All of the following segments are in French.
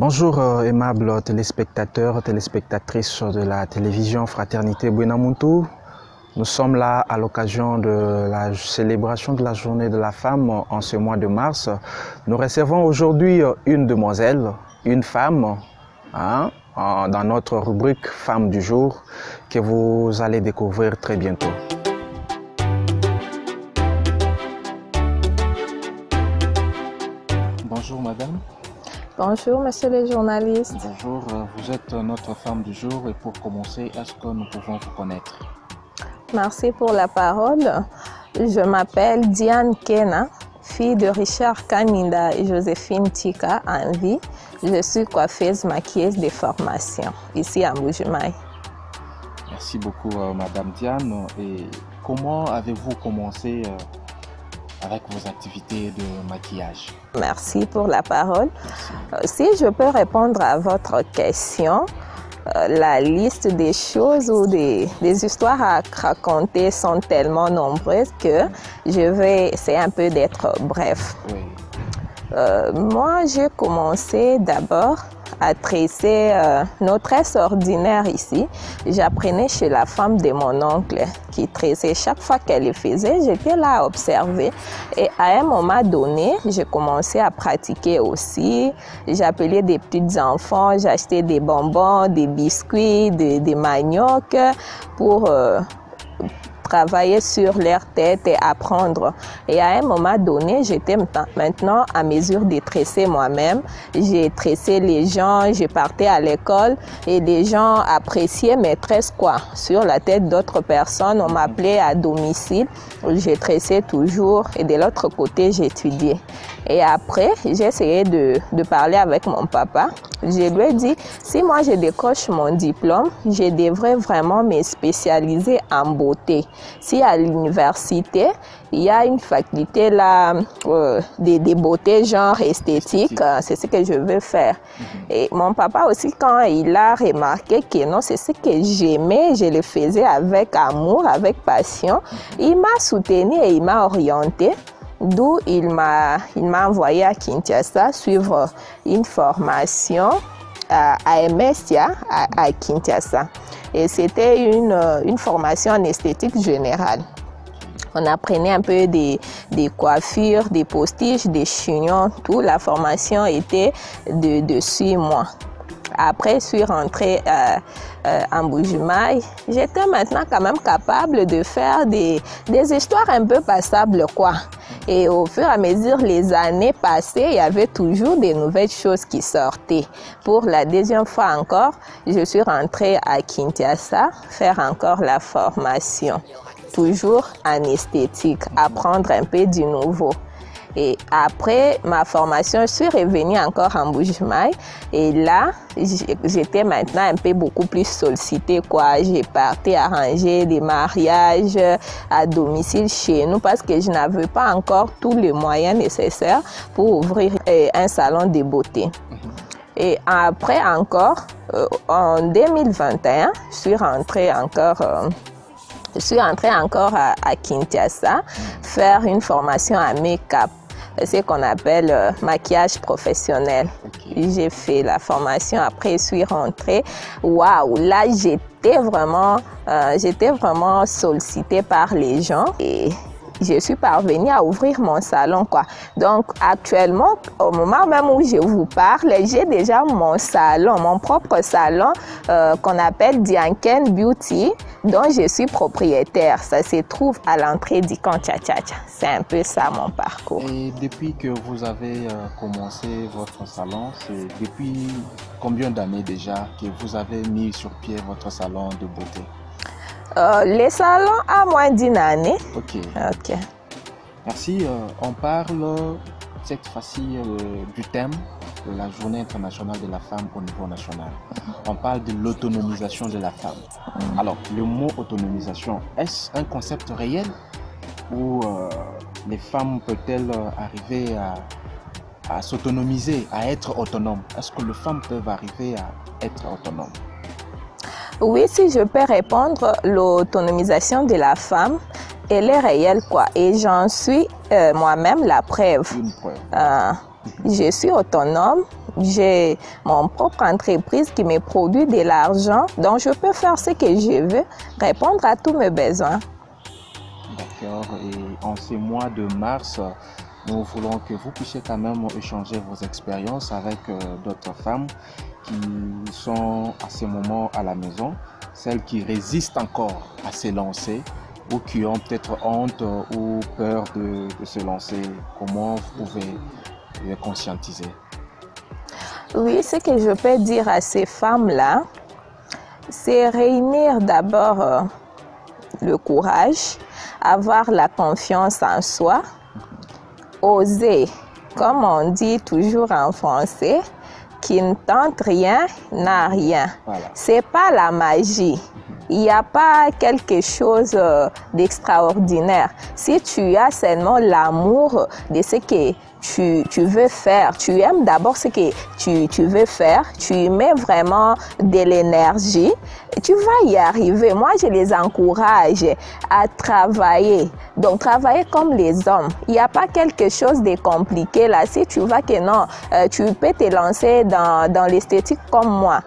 Bonjour aimables téléspectateurs, téléspectatrices de la télévision Fraternité Buenamuntu. Nous sommes là à l'occasion de la célébration de la journée de la femme en ce mois de mars. Nous recevons aujourd'hui une demoiselle, une femme, dans notre rubrique Femme du jour que vous allez découvrir très bientôt. Bonjour madame. Bonjour, monsieur le journaliste. Bonjour, vous êtes notre femme du jour et pour commencer, est-ce que nous pouvons vous connaître? Merci pour la parole. Je m'appelle Diane Kena, fille de Richard Kaninda et Joséphine Tika en vie. Je suis coiffeuse maquilleuse de formation ici à Mbuji-Mayi. Merci beaucoup, madame Diane. Et comment avez-vous commencé avec vos activités de maquillage? Merci pour la parole. Si je peux répondre à votre question, la liste des choses ou des histoires à raconter sont tellement nombreuses que je vais essayer un peu d'être bref. Oui. Moi, j'ai commencé d'abord à tresser nos tresses ordinaires ici. J'apprenais chez la femme de mon oncle qui tressait. Chaque fois qu'elle le faisait, j'étais là à observer. Et à un moment donné, j'ai commencé à pratiquer aussi. J'appelais des petits enfants, j'achetais des bonbons, des biscuits, des maniocs pour travailler sur leur tête et apprendre. Et à un moment donné, j'étais maintenant à mesure de tresser moi-même. J'ai tressé les gens, je partais à l'école et les gens appréciaient mes tresses sur la tête d'autres personnes. On m'appelait à domicile. J'ai tressé toujours et de l'autre côté, j'étudiais. Et après, j'ai essayé de parler avec mon papa. Je lui ai dit, si moi je décroche mon diplôme, je devrais vraiment me spécialiser en beauté. Si à l'université, il y a une faculté là de beauté genre esthétique, c'est ce que je veux faire. Et mon papa aussi, quand il a remarqué que non, c'est ce que j'aimais, je le faisais avec amour, avec passion, il m'a soutenu et il m'a orienté. D'où il m'a envoyé à Kinshasa suivre une formation à MSIA à Kinshasa. Et c'était une formation en esthétique générale. On apprenait un peu des coiffures, des postiches, des chignons. Toute la formation était de 6 mois. Après, je suis rentrée en Mbuji-Mayi. J'étais maintenant quand même capable de faire des histoires un peu passables, Et au fur et à mesure, les années passées, il y avait toujours des nouvelles choses qui sortaient. Pour la deuxième fois encore, je suis rentrée à Kinshasa faire encore la formation. Toujours en esthétique, apprendre un peu du nouveau. Et après ma formation, je suis revenue encore en Mbuji-Mayi. Et là, j'étais maintenant un peu beaucoup plus sollicitée, J'ai parti arranger des mariages à domicile chez nous parce que je n'avais pas encore tous les moyens nécessaires pour ouvrir un salon de beauté. Et après encore, en 2021, je suis rentrée encore à Kinshasa faire une formation à make-up, ce qu'on appelle maquillage professionnel. J'ai fait la formation, après je suis rentrée. Waouh, là j'étais vraiment sollicitée par les gens et je suis parvenue à ouvrir mon salon, Donc, actuellement, au moment même où je vous parle, j'ai déjà mon salon, mon propre salon qu'on appelle Dianken Beauty, dont je suis propriétaire. Ça se trouve à l'entrée du camp Tcha-Tcha-Tcha. C'est un peu ça mon parcours. Et depuis que vous avez commencé votre salon, c'est depuis combien d'années déjà que vous avez mis sur pied votre salon de beauté? Les salons à moins d'1 année. Ok. Merci. On parle cette fois-ci du thème de la Journée internationale de la femme au niveau national. On parle de l'autonomisation de la femme. Alors, le mot autonomisation, est-ce un concept réel ou les femmes peuvent-elles arriver à s'autonomiser, à être autonomes? Est-ce que les femmes peuvent arriver à être autonomes? Oui, si je peux répondre, l'autonomisation de la femme, elle est réelle, Et j'en suis moi-même la preuve. Une preuve. Je suis autonome j'ai mon propre entreprise qui me produit de l'argent, donc je peux faire ce que je veux, répondre à tous mes besoins. D'accord. Et en ce mois de mars, nous voulons que vous puissiez quand même échanger vos expériences avec d'autres femmes qui sont à ce moment à la maison, celles qui résistent encore à se lancer ou qui ont peut-être honte ou peur de se lancer. Comment vous pouvez les conscientiser? Oui, ce que je peux dire à ces femmes-là, c'est réunir d'abord le courage, avoir la confiance en soi, oser, comme on dit toujours en français, qui ne tente rien n'a rien. Voilà. C'est pas la magie. Il n'y a pas quelque chose d'extraordinaire. Si tu as seulement l'amour de ce que tu veux faire, tu aimes d'abord ce que tu veux faire, tu y mets vraiment de l'énergie, tu vas y arriver. Moi, je les encourage à travailler. Donc, travailler comme les hommes. Il n'y a pas quelque chose de compliqué là. Si tu vois que non, tu peux te lancer dans l'esthétique comme moi.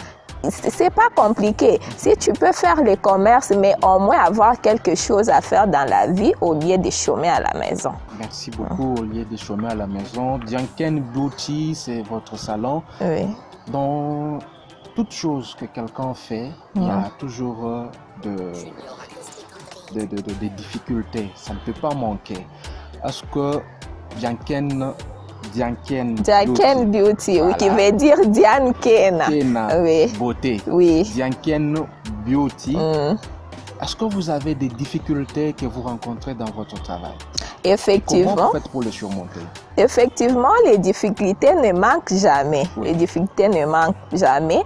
C'est pas compliqué. Si tu peux faire le commerce, mais au moins avoir quelque chose à faire dans la vie au lieu de chômer à la maison. Merci beaucoup. Au lieu de chômer à la maison, Dianken Beauty, c'est votre salon. Oui. Dans toute chose que quelqu'un fait, il y a toujours des difficultés. Ça ne peut pas manquer. Est-ce que Dianken Beauty, voilà. Oui, qui veut dire Diane Kena. Oui. Beauté. Oui. Dianken Beauty. Est-ce que vous avez des difficultés que vous rencontrez dans votre travail? Effectivement. Comment vous faites pour les surmonter? Effectivement, les difficultés ne manquent jamais. Oui. Les difficultés ne manquent jamais.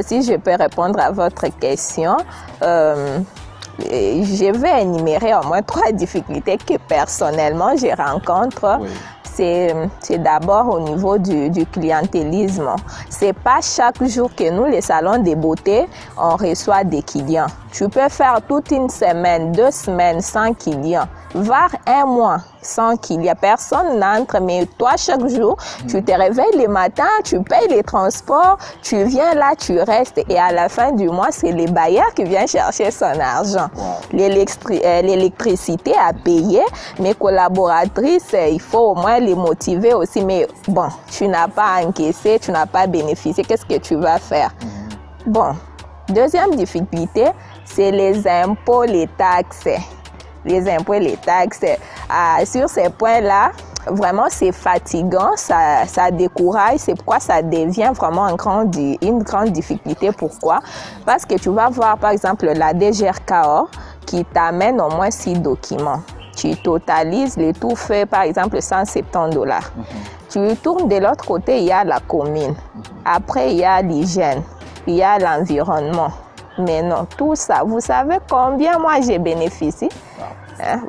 Si je peux répondre à votre question, je vais énumérer au moins 3 difficultés que personnellement je rencontre. Oui. C'est d'abord au niveau du clientélisme. C'est pas chaque jour que nous, les salons de beauté, on reçoit des clients. Tu peux faire toute une semaine, 2 semaines sans clients, voire 1 mois sans clients. Personne n'entre, mais toi, chaque jour, tu te réveilles le matin, tu payes les transports, tu viens là, tu restes. Et à la fin du mois, c'est les bailleurs qui viennent chercher son argent. Wow. L'électricité à payer. Mes collaboratrices, il faut au moins les motiver aussi. Mais bon, tu n'as pas encaissé, tu n'as pas bénéficié. Qu'est-ce que tu vas faire? Bon, deuxième difficulté, c'est les impôts, les taxes. Les impôts et les taxes. Sur ces points-là, vraiment, c'est fatigant, ça décourage. C'est pourquoi ça devient vraiment une grande difficulté. Pourquoi? Parce que tu vas voir, par exemple, la DGRKO qui t'amène au moins 6 documents. Tu totalises le tout fait, par exemple, 170 $. Tu tournes de l'autre côté, il y a la commune. Après, il y a l'hygiène, il y a l'environnement. Mais non, tout ça, vous savez combien moi j'ai bénéficié?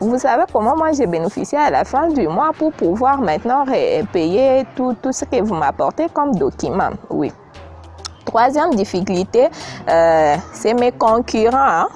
Vous savez comment moi j'ai bénéficié à la fin du mois pour pouvoir maintenant payer tout ce que vous m'apportez comme document? Oui. Troisième difficulté, c'est mes concurrents. Hein?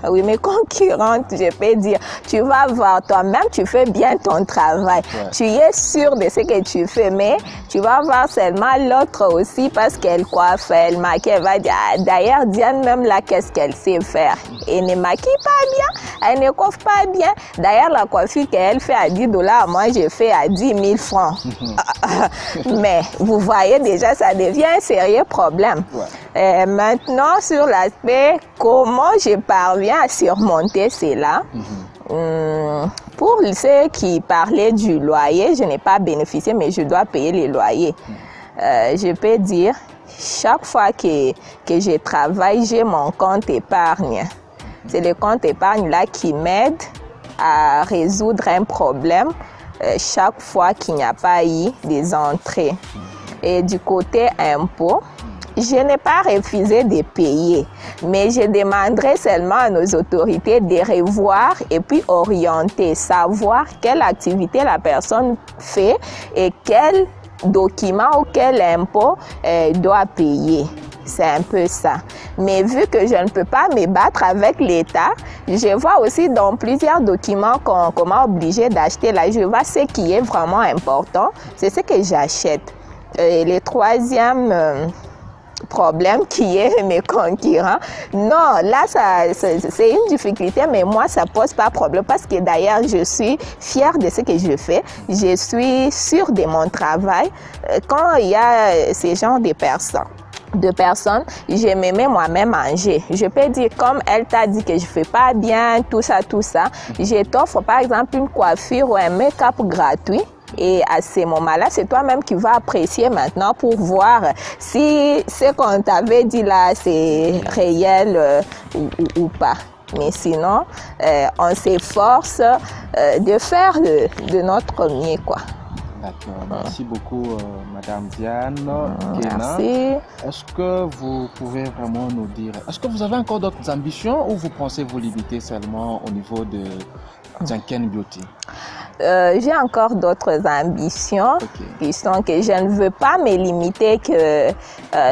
Oui, mes concurrentes, je peux dire, tu vas voir toi-même, tu fais bien ton travail. Ouais. Tu es sûr de ce que tu fais, mais tu vas voir seulement l'autre aussi parce qu'elle coiffe, elle maquille, elle va dire, d'ailleurs, Diane, même là, qu'est-ce qu'elle sait faire? Elle ne maquille pas bien, elle ne coiffe pas bien. D'ailleurs, la coiffure qu'elle fait à 10 $, moi, je fais à 10 000 francs. Mais vous voyez déjà, ça devient un sérieux problème. Ouais. Maintenant, sur l'aspect, comment je parviens à surmonter cela. Pour ceux qui parlaient du loyer, je n'ai pas bénéficié, mais je dois payer les loyers. Je peux dire, chaque fois que je travaille, j'ai mon compte épargne. C'est le compte épargne là qui m'aide à résoudre un problème chaque fois qu'il n'y a pas eu des entrées. Et du côté impôt, je n'ai pas refusé de payer, mais je demanderai seulement à nos autorités de revoir et puis orienter, savoir quelle activité la personne fait et quel document ou quel impôt doit payer. C'est un peu ça. Mais vu que je ne peux pas me battre avec l'État, je vois aussi dans plusieurs documents qu'on m'a obligé d'acheter là, je vois ce qui est vraiment important, c'est ce que j'achète. Et le troisième problème qui est mes concurrents. Non, là, c'est une difficulté, mais moi, ça pose pas problème parce que d'ailleurs, je suis fière de ce que je fais. Je suis sûre de mon travail. Quand il y a ce genre de personnes, je me mets moi-même en jeu. Je peux dire, comme elle t'a dit que je fais pas bien, tout ça, je t'offre par exemple une coiffure ou un make-up gratuit. Et à ce moment-là, c'est toi-même qui vas apprécier maintenant pour voir si ce qu'on t'avait dit là, c'est réel ou pas. Mais sinon, on s'efforce de faire de notre mieux, quoi. D'accord, merci beaucoup Madame Diane. Merci. Est-ce que vous pouvez vraiment nous dire, est-ce que vous avez encore d'autres ambitions ou vous pensez vous limiter seulement au niveau de Dianken Beauty? J'ai encore d'autres ambitions qui sont que je ne veux pas me limiter que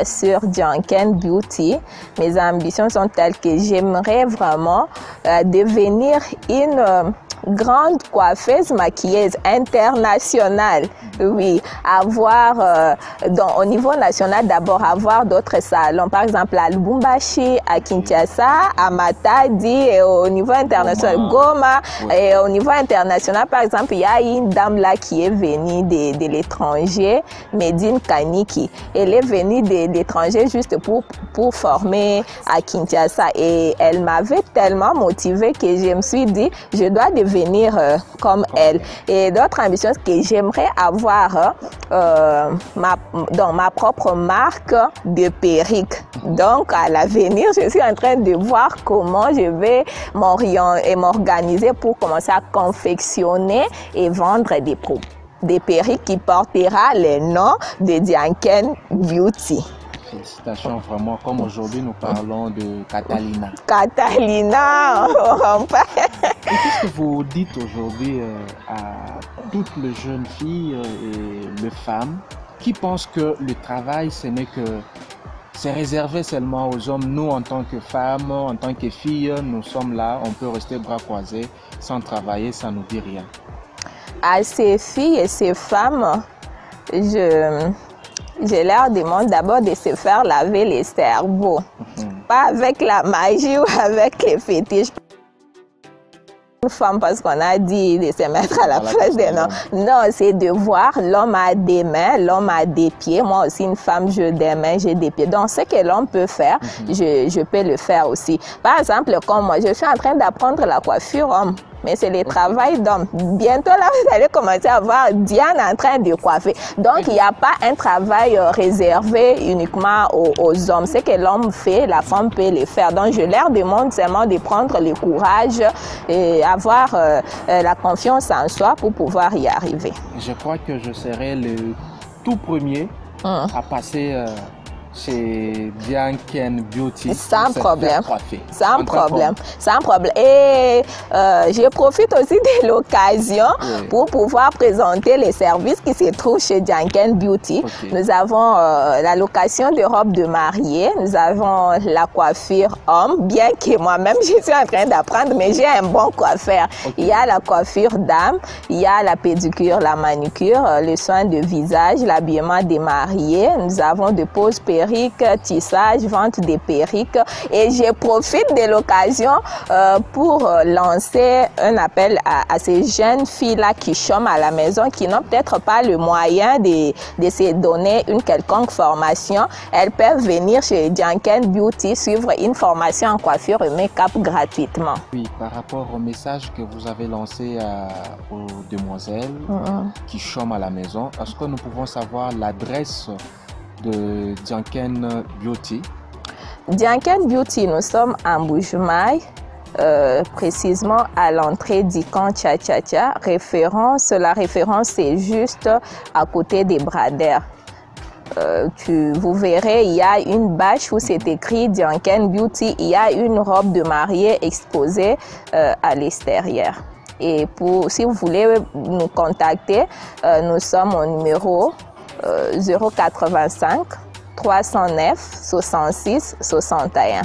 sur Dianken Beauty. Mes ambitions sont telles que j'aimerais vraiment devenir une grande coiffeuse maquilleuse internationale. Oui, avoir au niveau national d'abord avoir d'autres salons, par exemple à Lubumbashi, à Kinshasa, à Matadi, et au niveau international Goma, et au niveau international par exemple il y a une dame là qui est venue de l'étranger, Medine Kaniki. Elle est venue de l'étranger juste pour former à Kinshasa et elle m'avait tellement motivée que je me suis dit je dois devenir comme elle. Et d'autres ambitions que j'aimerais avoir dans ma propre marque de perruques. Donc à l'avenir, je suis en train de voir comment je vais m'organiser pour commencer à confectionner et vendre des perruques qui portera le nom de Dianken Beauty. Félicitations vraiment, comme aujourd'hui nous parlons de Catalina. Catalina. Et qu'est-ce que vous dites aujourd'hui à toutes les jeunes filles et les femmes qui pensent que le travail c'est réservé seulement aux hommes? Nous en tant que femmes, en tant que filles, nous sommes là, on peut rester bras croisés sans travailler, ça nous dit rien. À ces filles et ces femmes, je leur demande d'abord de se faire laver les cerveaux. Pas avec la magie ou avec les fétiches. Une femme parce qu'on a dit de se mettre à la place des noms. Non, c'est de voir l'homme a des mains, l'homme a des pieds. Moi aussi, une femme, j'ai des mains, j'ai des pieds. Donc, ce que l'homme peut faire, je peux le faire aussi. Par exemple, comme moi, je suis en train d'apprendre la coiffure homme. Mais c'est le travail d'homme. Bientôt, là, vous allez commencer à voir Diane en train de coiffer. Donc, il n'y a pas un travail réservé uniquement aux hommes. Ce que l'homme fait, la femme peut le faire. Donc, je leur demande seulement de prendre le courage et avoir la confiance en soi pour pouvoir y arriver. Je crois que je serai le tout premier à passer chez Dianken Beauty. Sans problème. Sans problème. Sans problème. Et je profite aussi de l'occasion pour pouvoir présenter les services qui se trouvent chez Dianken Beauty. Nous avons la location de robes de mariée. Nous avons la coiffure homme, bien que moi-même je suis en train d'apprendre, mais j'ai un bon coiffeur. Il y a la coiffure dame, il y a la pédicure, la manucure, le soin de visage, l'habillement des mariés. Nous avons de poses perruques, tissage, vente des perruques, et je profite de l'occasion pour lancer un appel à ces jeunes filles-là qui chôment à la maison, qui n'ont peut-être pas le moyen de se donner une quelconque formation. Elles peuvent venir chez Dianken Beauty suivre une formation en coiffure et make-up gratuitement. Oui, par rapport au message que vous avez lancé aux demoiselles qui chôment à la maison, est-ce que nous pouvons savoir l'adresse de Dianken Beauty? Dianken Beauty, nous sommes à Mbujimayi, précisément à l'entrée du camp Tcha-Tcha-Tcha. La référence c'est juste à côté des Bradères. Vous verrez, il y a une bâche où c'est écrit Dianken Beauty. Il y a une robe de mariée exposée à l'extérieur. Et si vous voulez nous contacter, nous sommes au numéro 085 309 66 61.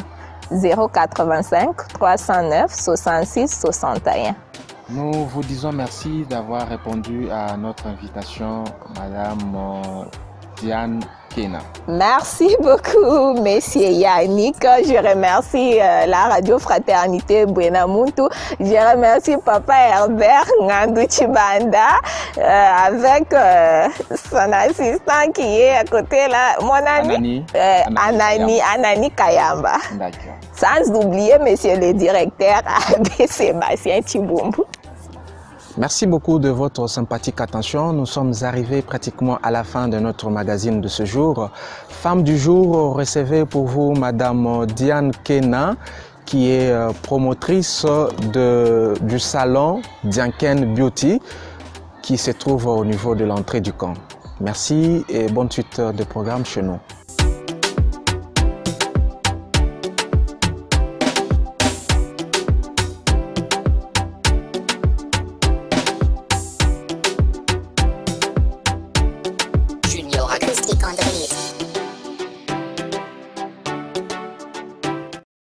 085 309 66 61. Nous vous disons merci d'avoir répondu à notre invitation, Madame Diane Kena. Merci beaucoup, Monsieur Yannick. Je remercie la radio Fraternité Buenamuntu. Je remercie Papa Herbert Ngandou Chibanda avec son assistant qui est à côté là, mon ami Anani Kayamba. D'accord. Sans oublier Monsieur le directeur Abbé Sébastien Chibumbu. Merci beaucoup de votre sympathique attention. Nous sommes arrivés pratiquement à la fin de notre magazine de ce jour. Femme du jour, recevez pour vous Madame Diane Kena, qui est promotrice du salon Dianken Beauty, qui se trouve au niveau de l'entrée du camp. Merci et bonne suite de programme chez nous.